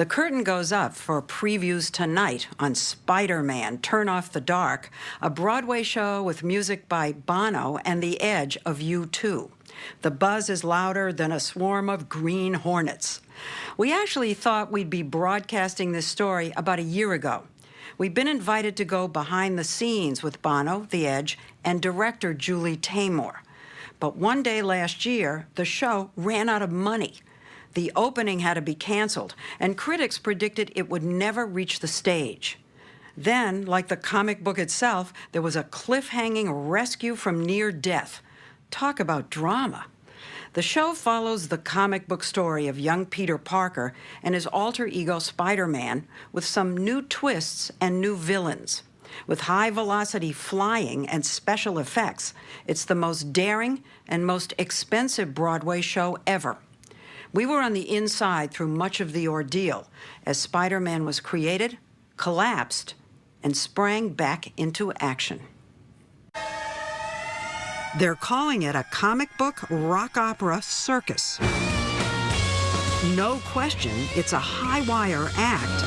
The curtain goes up for previews tonight on Spider-Man: Turn Off the Dark, a Broadway show with music by Bono and The Edge of U2. The buzz is louder than a swarm of green hornets. We actually thought we'd be broadcasting this story about a year ago. We've been invited to go behind the scenes with Bono, The Edge, and director Julie Taymor. But one day last year, the show ran out of money. The opening had to be canceled, and critics predicted it would never reach the stage. Then, like the comic book itself, there was a cliffhanging rescue from near death. Talk about drama. The show follows the comic book story of young Peter Parker and his alter ego Spider-Man with some new twists and new villains. With high-velocity flying and special effects, it's the most daring and most expensive Broadway show ever. We were on the inside through much of the ordeal as Spider-Man was created, collapsed, and sprang back into action. They're calling it a comic book rock opera circus. No question, it's a high-wire act.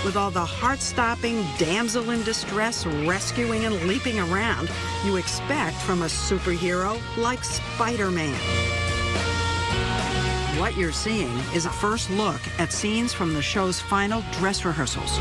With all the heart-stopping damsel in distress rescuing and leaping around you expect from a superhero like Spider-Man. What you're seeing is a first look at scenes from the show's final dress rehearsals.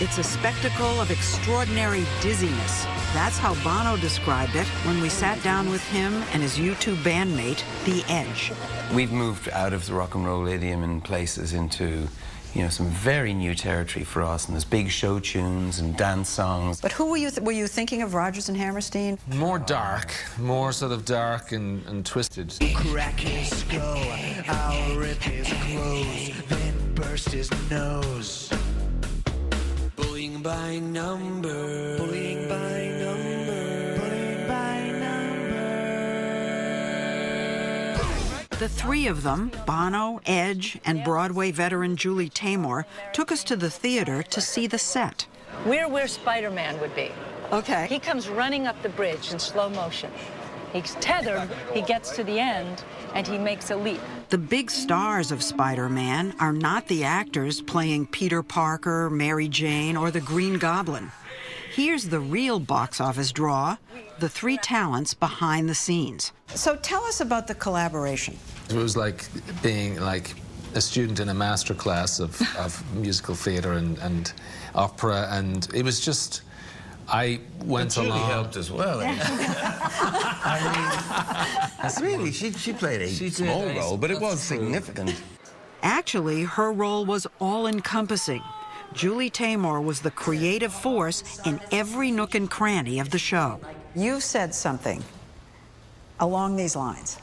It's a spectacle of extraordinary dizziness. That's how Bono described it when we sat down with him and his U2 bandmate, The Edge. We've moved out of the rock and roll idiom in places into, some very new territory for us, and there's big show tunes and dance songs. But who were you thinking of, Rodgers and Hammerstein? More dark, more sort of dark and twisted. Crack his skull, I'll rip his clothes, then burst his nose. Bullying by number, bullying by number, bullying by number. The three of them, Bono, Edge, and Broadway veteran Julie Taymor, took us to the theater to see the set. We're where Spider-Man would be. Okay. He comes running up the bridge in slow motion. He's tethered, he gets to the end, and he makes a leap. The big stars of Spider-Man are not the actors playing Peter Parker, Mary Jane, or the Green Goblin. Here's the real box office draw, the three talents behind the scenes. So tell us about the collaboration. It was like being like a student in a master class of musical theater and opera, and it was just, I went along. Julie helped as well. Really, she played a small role, but it was significant. Actually, her role was all-encompassing. Julie Taymor was the creative force in every nook and cranny of the show. You said something along these lines.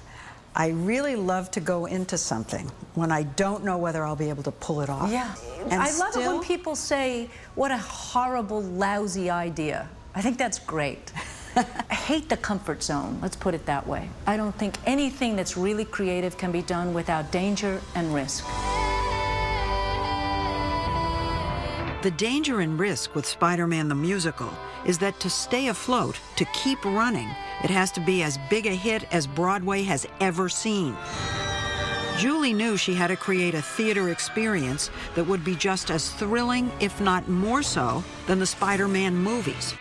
I really love to go into something when I don't know whether I'll be able to pull it off. Yeah. And I love it when people say, what a horrible, lousy idea. I think that's great. I hate the comfort zone, let's put it that way. I don't think anything that's really creative can be done without danger and risk. The danger and risk with Spider-Man the musical is that to stay afloat, to keep running, it has to be as big a hit as Broadway has ever seen. Julie knew she had to create a theater experience that would be just as thrilling, if not more so, than the Spider-Man movies.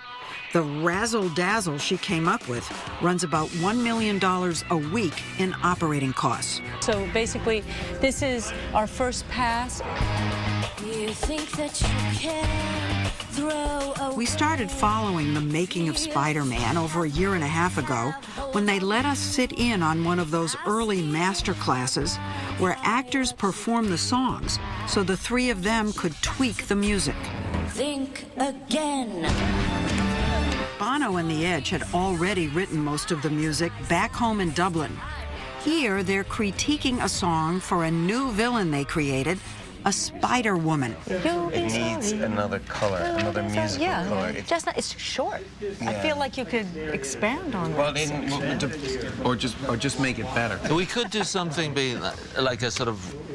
The razzle-dazzle she came up with runs about $1 million a week in operating costs. So basically, this is our first pass. You think that you can throw away. We started following the making of Spider-Man over a year and a half ago when they let us sit in on one of those early master classes where actors perform the songs so the three of them could tweak the music. Think again. Bono and The Edge had already written most of the music back home in Dublin. Here, they're critiquing a song for a new villain they created, a Spider-Woman. It needs another color, another musical color. It's short. Yeah. I feel like you could expand on that. Or just make it better. We could do something being like a sort of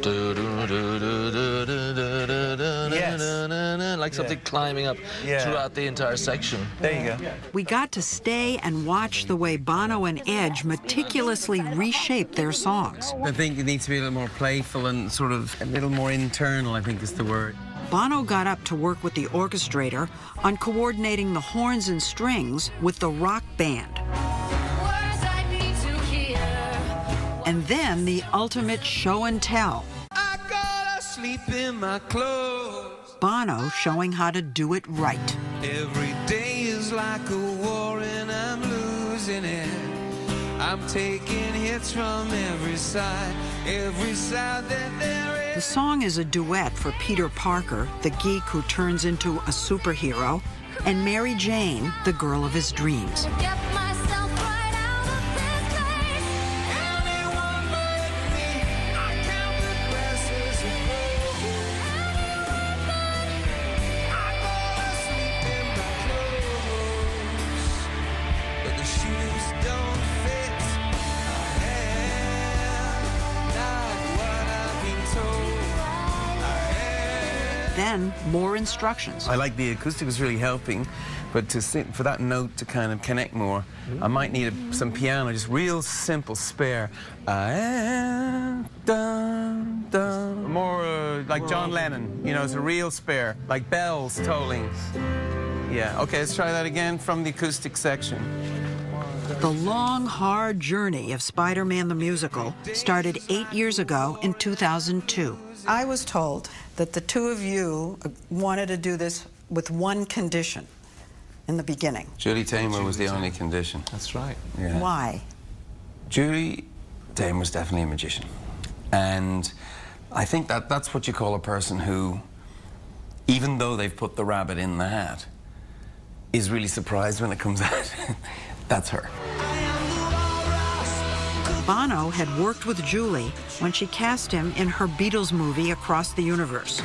like something climbing up throughout the entire section. There you go. We got to stay and watch the way Bono and Edge meticulously reshape their songs. I think it needs to be a little more playful and sort of a little more internal, I think is the word. Bono got up to work with the orchestrator on coordinating the horns and strings with the rock band. Words I need to hear. And then the ultimate show and tell. I gotta sleep in my clothes. Bono showing how to do it right. Every day is like a war and I'm losing it. I'm taking hits from every side that there is. The song is a duet for Peter Parker, the geek who turns into a superhero, and Mary Jane, the girl of his dreams. Get myself right out of this place. Anyone but me, I count the glasses of gold. I gotta sleep in my clothes, but the shoes don't fit. I am not what I've been told. Then more instructions. I like the acoustic was really helping, but to sing, for that note to kind of connect more, I might need some piano, just real simple spare. I am dun dun. More like John Lennon, you know, it's a real spare, like bells tolling. Yeah. Okay, let's try that again from the acoustic section. The long, hard journey of Spider-Man the Musical started 8 years ago in 2002. I was told that the two of you wanted to do this with one condition in the beginning. Julie Taymor was the only condition. That's right. Yeah. Why? Julie Taymor was definitely a magician. And I think that's what you call a person who, even though they've put the rabbit in the hat, is really surprised when it comes out. That's her. Bono had worked with Julie when she cast him in her Beatles movie Across the Universe.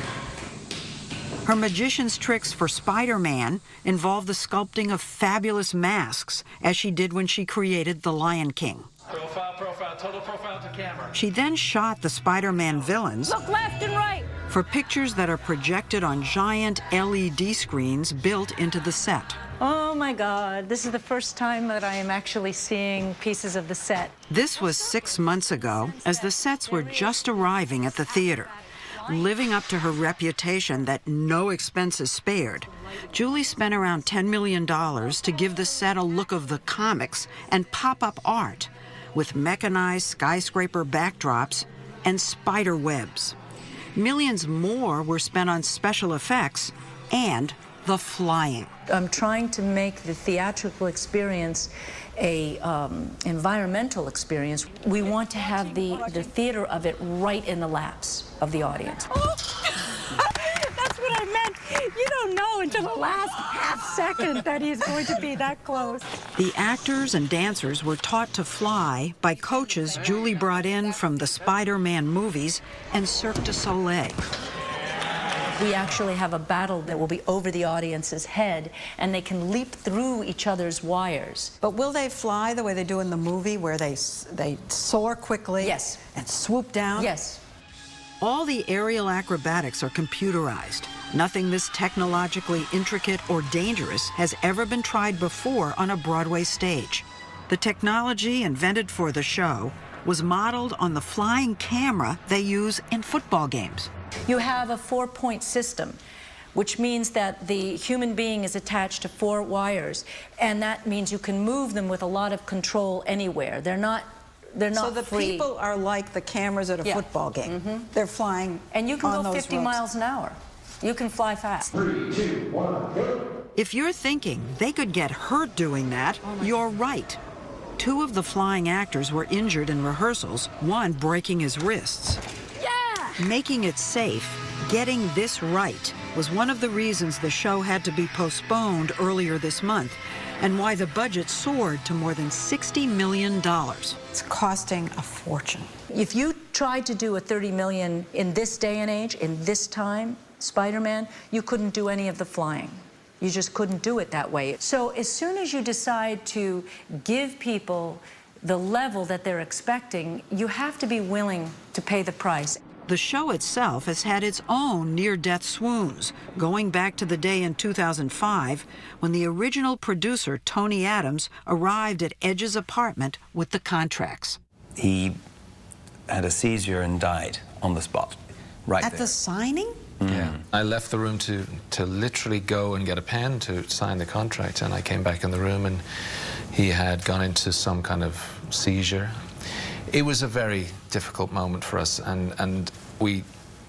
Her magician's tricks for Spider-Man involved the sculpting of fabulous masks, as she did when she created The Lion King. Profile, total profile to camera. She then shot the Spider-Man villains Look left and right. for pictures that are projected on giant LED screens built into the set. Oh my God, this is the first time that I am actually seeing pieces of the set. This was 6 months ago, as the sets were just arriving at the theater. Living up to her reputation that no expense is spared, Julie spent around $10 million to give the set a look of the comics and pop-up art, with mechanized skyscraper backdrops and spider webs. Millions more were spent on special effects and the flying. I'm trying to make the theatrical experience a environmental experience. We want to have the theater of it right in the laps of the audience. That's what I meant. You don't know until the last half second that he's going to be that close. The actors and dancers were taught to fly by coaches Julie brought in from the Spider-Man movies and Cirque du Soleil. We actually have a battle that will be over the audience's head, and they can leap through each other's wires. But will they fly the way they do in the movie, where they soar quickly Yes. and swoop down? Yes. All the aerial acrobatics are computerized. Nothing this technologically intricate or dangerous has ever been tried before on a Broadway stage. The technology invented for the show was modeled on the flying camera they use in football games. You have a 4-point system, which means that the human being is attached to 4 wires, and that means you can move them with a lot of control anywhere. They're not So the free. people are like the cameras at a Yeah. football game. They're flying And you can on go those 50 ropes. miles an hour. You can fly fast. If you're thinking they could get hurt doing that, you're right. 2 of the flying actors were injured in rehearsals, one breaking his wrists. Making it safe, getting this right, was one of the reasons the show had to be postponed earlier this month, and why the budget soared to more than $60 million. It's costing a fortune. If you tried to do a 30 million in this day and age, in this time, Spider-Man, you couldn't do any of the flying. You just couldn't do it that way. So as soon as you decide to give people the level that they're expecting, you have to be willing to pay the price. The show itself has had its own near-death swoons, going back to the day in 2005 when the original producer, Tony Adams, arrived at Edge's apartment with the contracts. He had a seizure and died on the spot, right At there. the signing? Yeah. I left the room to literally go and get a pen to sign the contract, and I came back in the room and he had gone into some kind of seizure. It was a very difficult moment for us, and we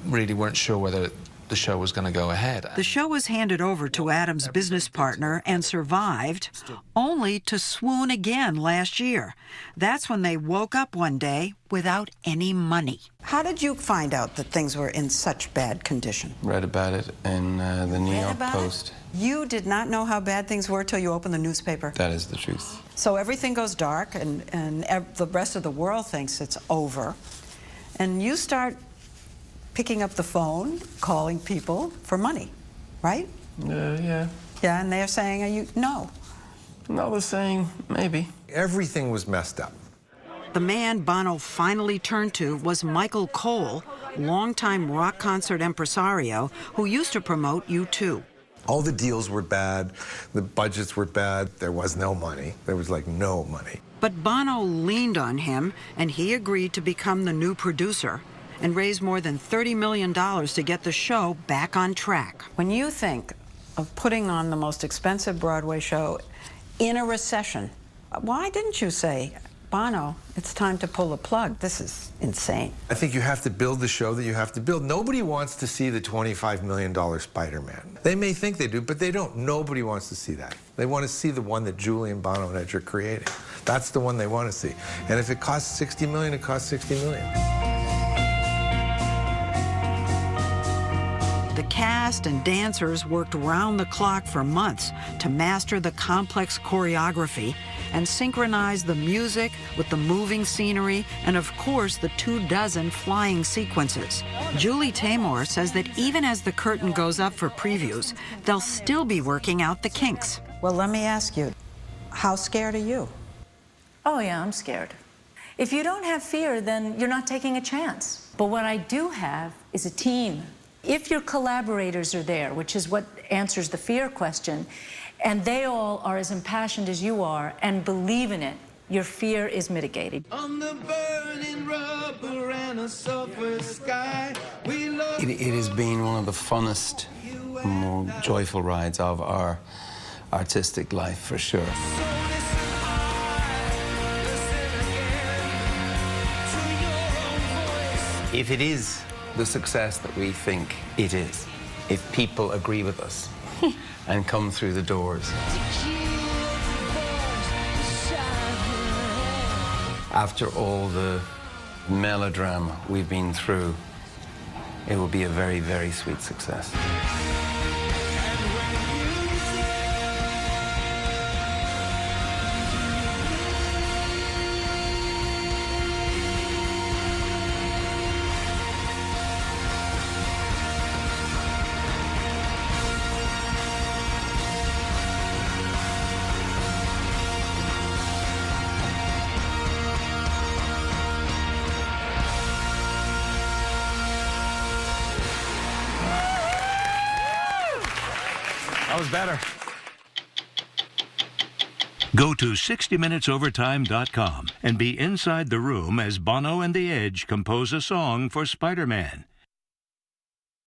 really weren't sure whether the show was going to go ahead. The show was handed over to Adams' business partner and survived, only to swoon again last year. That's when they woke up one day without any money. How did you find out that things were in such bad condition? Read about it in the New York About Post. it? You did not know how bad things were till you opened the newspaper? That is the truth. So everything goes dark, and the rest of the world thinks it's over. And you start picking up the phone, calling people for money, right? Yeah. Yeah, and they're saying, no. No, they're saying maybe. Everything was messed up. The man Bono finally turned to was Michael Cole, longtime rock concert impresario who used to promote U2. All the deals were bad, the budgets were bad, there was no money. There was like no money. But Bono leaned on him, and he agreed to become the new producer and raise more than $30 million to get the show back on track. When you think of putting on the most expensive Broadway show in a recession, why didn't you say, Bono, it's time to pull the plug? This is insane. I think you have to build the show that you have to build. Nobody wants to see the $25 million Spider-Man. They may think they do, but they don't. Nobody wants to see that. They want to see the one that Julie and Bono and Edge are creating. That's the one they want to see. And if it costs $60 million, it costs $60 million. The cast and dancers worked round the clock for months to master the complex choreography and synchronize the music with the moving scenery and, of course, the 24 flying sequences. Julie Taymor says that even as the curtain goes up for previews, they'll still be working out the kinks. Well, let me ask you, how scared are you? Oh, yeah, I'm scared. If you don't have fear, then you're not taking a chance. But what I do have is a team. If your collaborators are there, which is what answers the fear question, and they all are as impassioned as you are and believe in it, your fear is mitigated. On the burning rubber and a sulfur sky, we love It has been one of the funnest, more joyful rides of our artistic life, for sure. If it is the success that we think it is, if people agree with us and come through the doors. After all the melodrama we've been through, it will be a very, very sweet success. That was better. Go to 60minutesovertime.com and be inside the room as Bono and the Edge compose a song for Spider-Man.